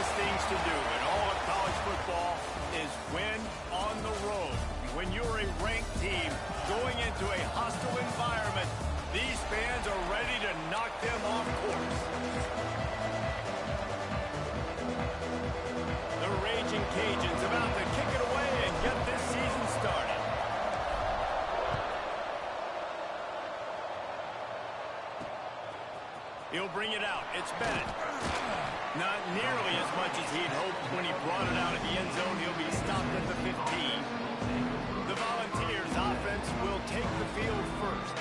toughest things to do in all of college football is win on the road. When you're a ranked team going into a hostile environment, these fans are ready to knock them off course. The Raging Cajuns about to kick it away and get this season started. He'll bring it out. It's Bennett. Not nearly as much as he'd hoped when he brought it out of the end zone. He'll be stopped at the 15. The Volunteers offense will take the field first.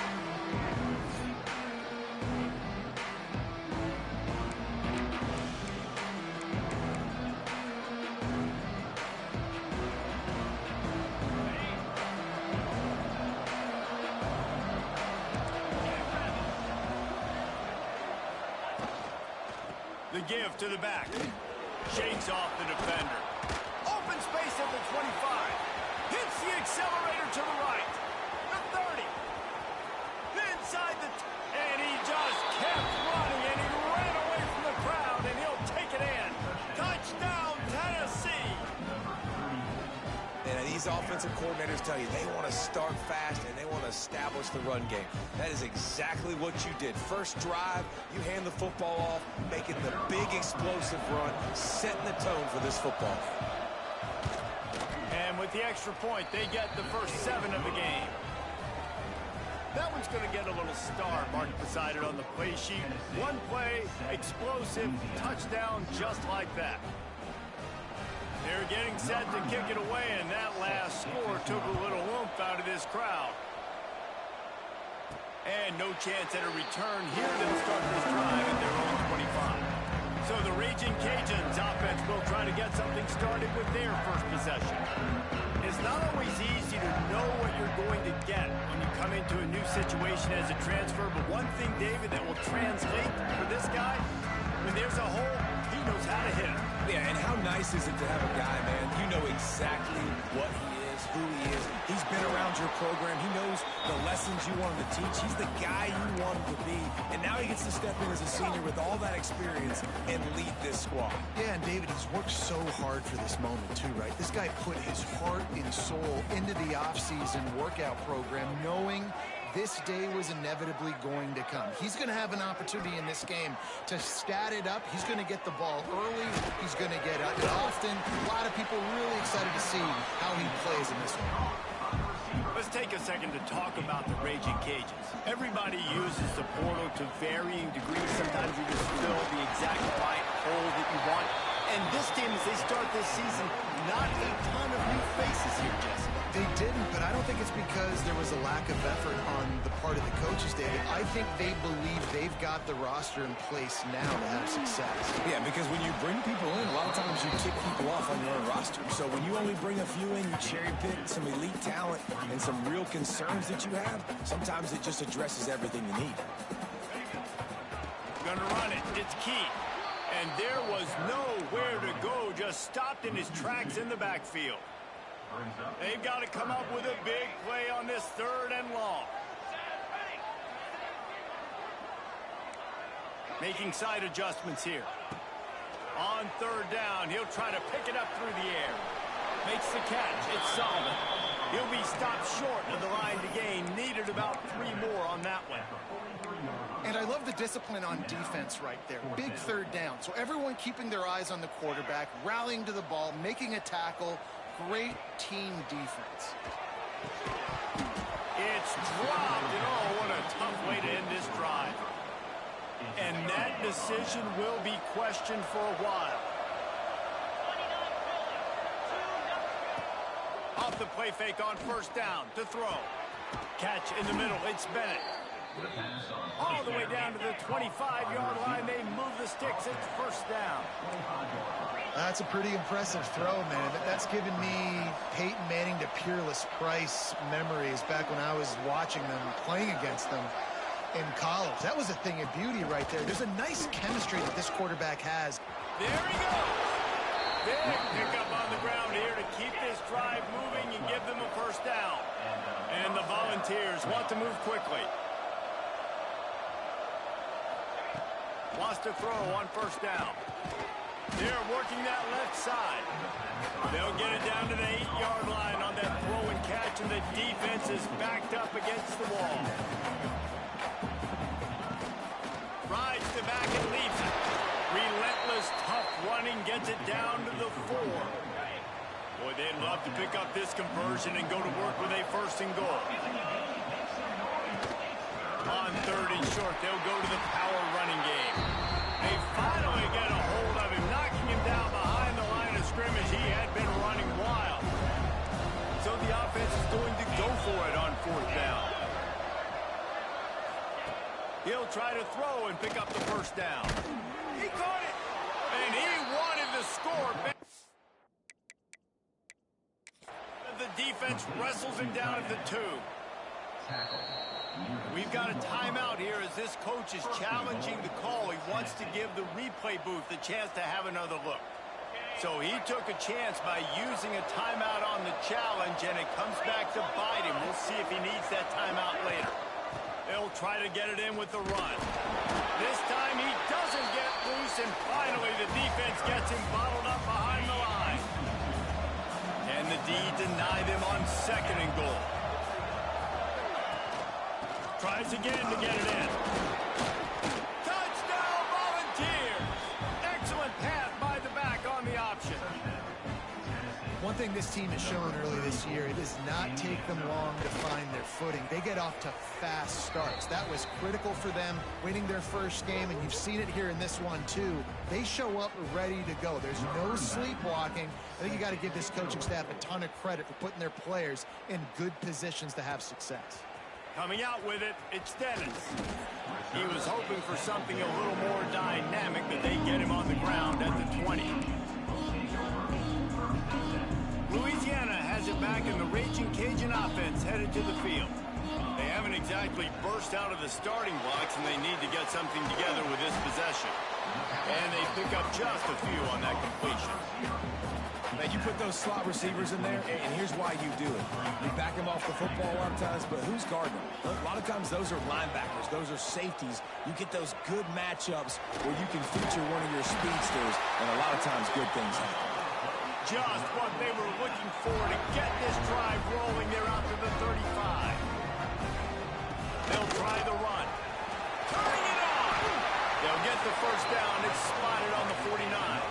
The give to the back. Shakes off the defender. Open space at the 25. Hits the accelerator to the right. The 30. Inside the... And he just kept running, and he ran away from the crowd, and he'll take it in. Touchdown, Tennessee. And these offensive coordinators tell you they want to start fast and they want to establish the run game. That is exactly what you did. First drive, you hand the football off, making the big explosive run, setting the tone for this football game. And with the extra point, they get the first 7 of the game. That one's going to get a little star marked beside it on the play sheet. One play, explosive, touchdown, just like that. They're getting set to kick it away, and that last score took a little oomph out of this crowd. And no chance at a return here. They'll start this drive at their own 25. So the Raging Cajuns offense will try to get something started with their first possession. It's not always easy to know what you're going to get when you come into a new situation as a transfer, but one thing, David, that will translate for this guy, when there's a hole, he knows how to hit it. Yeah, and how nice is it to have a guy, man, you know exactly what he is, who he is. He's been around your program. He knows the lessons you want him to teach. He's the guy you want him to be. And now he gets to step in as a senior with all that experience and lead this squad. Yeah, and David, he's worked so hard for this moment too, right? This guy put his heart and soul into the offseason workout program knowing this day was inevitably going to come. He's going to have an opportunity in this game to stat it up. He's going to get the ball early. He's going to get it often. A lot of people really excited to see how he plays in this one. Let's take a second to talk about the Raging Cajuns. Everybody uses the portal to varying degrees. Sometimes you just fill the exact right hole that you want. And this team, as they start this season, not a ton of new faces here, Jesse. They didn't, but I don't think it's because there was a lack of effort on the part of the coaches, David. I think they believe they've got the roster in place now to have success. Yeah, because when you bring people in, a lot of times you kick people off on your own roster. So when you only bring a few in, you cherry pick some elite talent and some real concerns that you have, sometimes it just addresses everything you need. Gonna run it. It's key. And there was nowhere to go, just stopped in his tracks in the backfield. They've got to come up with a big play on this 3rd and long. Making side adjustments here. On 3rd down, he'll try to pick it up through the air. Makes the catch. It's Solomon. He'll be stopped short of the line to gain. Needed about 3 more on that one. And I love the discipline on defense right there. Big 3rd down. So everyone keeping their eyes on the quarterback, rallying to the ball, making a tackle. Great team defense. It's dropped, and oh, what a tough way to end this drive. And that decision will be questioned for a while. Off the play fake on 1st down to throw. Catch in the middle, it's Bennett. All the way down to the 25-yard line, they move the sticks, it's 1st down. That's a pretty impressive throw, man. That's given me Peyton Manning to Peerless Price memories back when I was watching them, playing against them in college. That was a thing of beauty right there. There's a nice chemistry that this quarterback has. There he goes. Big pickup on the ground here to keep this drive moving and give them a 1st down. And the Volunteers want to move quickly. Wants to throw on 1st down. They're working that left side. They'll get it down to the 8-yard line on that throw and catch, and the defense is backed up against the wall. Rides to back and leaves it. Relentless, tough running, gets it down to the 4. Boy, they'd love to pick up this conversion and go to work with a 1st and goal. On 3rd and short, they'll go to the power running game. They finally get a hold of him, knocking him down behind the line of scrimmage. He had been running wild. So the offense is going to go for it on 4th down. He'll try to throw and pick up the 1st down. He caught it, and he wanted to score. The defense wrestles him down at the 2. We've got a timeout here as this coach is challenging the call. He wants to give the replay booth the chance to have another look. So he took a chance by using a timeout on the challenge, and it comes back to bite him. We'll see if he needs that timeout later. They'll try to get it in with the run. This time he doesn't get loose, and finally the defense gets him bottled up behind the line. And the D deny them on 2nd and goal. Tries again to get it in. Touchdown, Volunteers! Excellent pass by the back on the option. One thing this team has shown early this year, it does not take them long to find their footing. They get off to fast starts. That was critical for them winning their 1st game, and you've seen it here in this one too. They show up ready to go. There's no sleepwalking. I think you got to give this coaching staff a ton of credit for putting their players in good positions to have success. Coming out with it, it's Tenn. He was hoping for something a little more dynamic, but they get him on the ground at the 20. Louisiana has it back, in the Raging Cajun offense headed to the field. They haven't exactly burst out of the starting blocks, and they need to get something together with this possession. And they pick up just a few on that completion. Now, you put those slot receivers in there, and here's why you do it. You back them off the football a lot of times, but who's guarding them? A lot of times those are linebackers. Those are safeties. You get those good matchups where you can feature one of your speedsters, and a lot of times good things happen. Just what they were looking for to get this drive rolling. They're out to the 35. They'll try the run. Turning it on. They'll get the 1st down. It's spotted on the 49.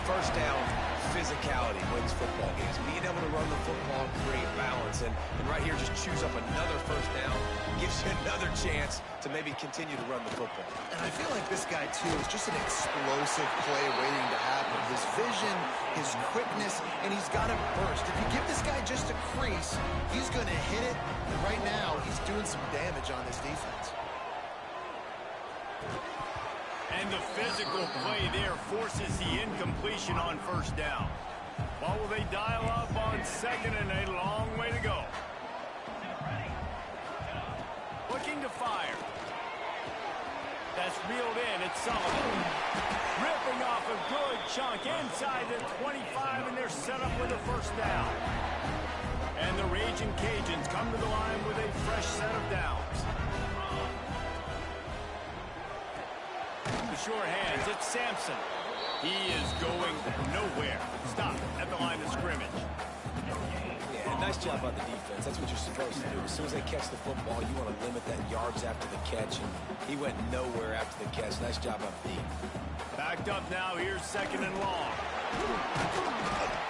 1st down, physicality wins football games. Being able to run the football, create balance, and right here just choose up another 1st down, gives you another chance to maybe continue to run the football. And I feel like this guy, too, is just an explosive play waiting to happen. His vision, his quickness, and he's got a burst. If you give this guy just a crease, he's going to hit it. And right now, he's doing some damage on this defense. And the physical play there forces the incompletion on 1st down. What will they dial up on 2nd, and a long way to go? Looking to fire. That's reeled in. It's Sullivan. Ripping off a good chunk inside the 25, and they're set up with a 1st down. And the Raging Cajuns come to the line with a fresh set of downs. Sure hands, it's Sampson. He is going nowhere. Stop at the line of scrimmage. Yeah, nice job on the defense. That's what you're supposed to do. As soon as they catch the football, you want to limit that yards after the catch, and he went nowhere after the catch. Nice job on D. Backed up now, here's 2nd and long.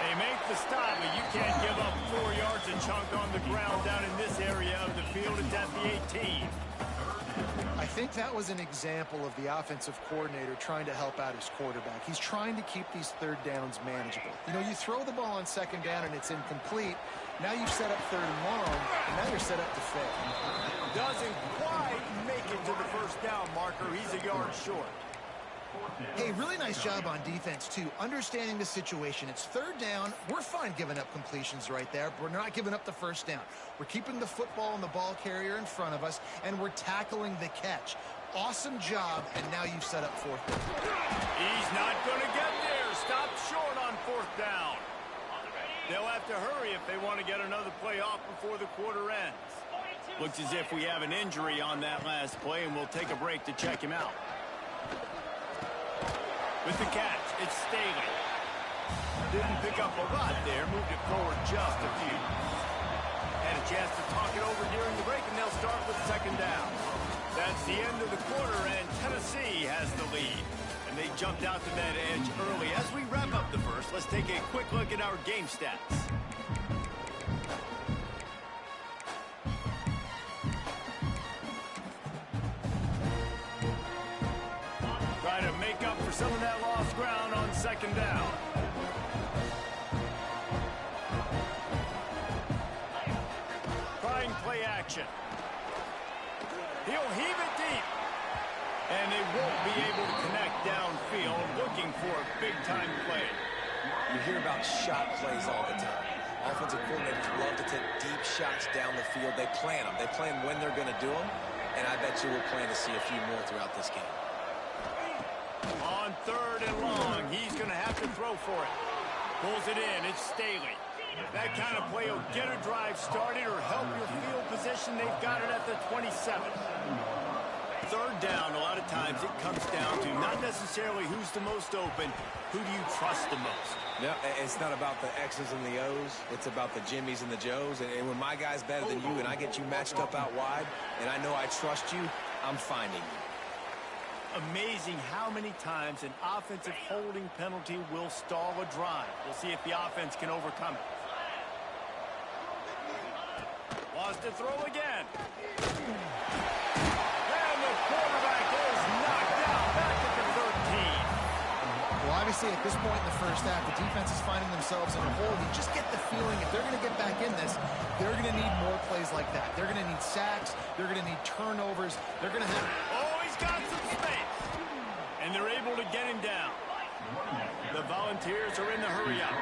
They make the stop, but you can't give up 4 yards a chunk on the ground down in this area of the field. It's at the 18. I think that was an example of the offensive coordinator trying to help out his quarterback. He's trying to keep these 3rd downs manageable. You know, you throw the ball on 2nd down and it's incomplete. Now you've set up 3rd and long, and now you're set up to fail. Doesn't quite make it to the 1st down marker. He's a yard short. Hey, really nice job on defense, too. Understanding the situation. It's 3rd down. We're fine giving up completions right there. We're not giving up the 1st down. We're keeping the football and the ball carrier in front of us, and we're tackling the catch. Awesome job, and now you've set up 4th down. He's not going to get there. Stopped short on 4th down. They'll have to hurry if they want to get another play off before the quarter ends. Looks as if we have an injury on that last play, and we'll take a break to check him out. With the catch, It's Staley. Didn't pick up a lot there. Moved it forward just a few. Had a chance to talk it over during the break, and they'll start with second down. That's the end of the quarter, and Tennessee has the lead. And they jumped out to that edge early. As we wrap up the first, let's take a quick look at our game stats. Try to make up for some of that lost ground on second down. Trying play action. He'll heave it deep. And they won't be able to connect downfield, looking for a big-time play. You hear about shot plays all the time. Offensive coordinators love to take deep shots down the field. They plan them. They plan when they're going to do them. And I bet you we'll plan to see a few more throughout this game. On third and long, he's going to have to throw for it. Pulls it in. It's Staley. That kind of play will get a drive started or help your field position. They've got it at the 27. Third down, a lot of times it comes down to not necessarily who's the most open, who do you trust the most? No, it's not about the X's and the O's. It's about the Jimmys and the Joes. And when my guy's better than you and I get you matched up out wide, and I know I trust you, I'm finding you. Amazing how many times an offensive holding penalty will stall a drive. We'll see if the offense can overcome it. Wants to throw again. And the quarterback is knocked out back at the 13. Well, obviously, at this point in the first half, the defense is finding themselves in a hole. You just get the feeling if they're going to get back in this, they're going to need more plays like that. They're going to need sacks. They're going to need turnovers. They're going to have... Oh, he's got some space. And they're able to get him down. The Volunteers are in the hurry-up.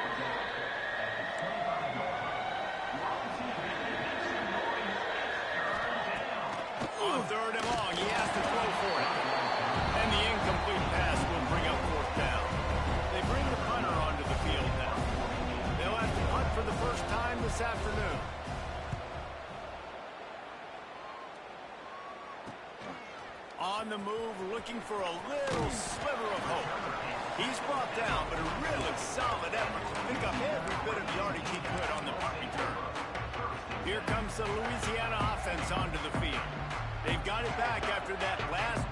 On third and long, he has to throw for it. And the incomplete pass will bring up fourth down. They bring the punter onto the field now. They'll have to punt for the first time this afternoon. On the move, looking for a little sliver of hope. He's brought down, but a really solid effort to pick up every bit of yardage he could on the punt return. Here comes the Louisiana offense onto the field. They've got it back after that last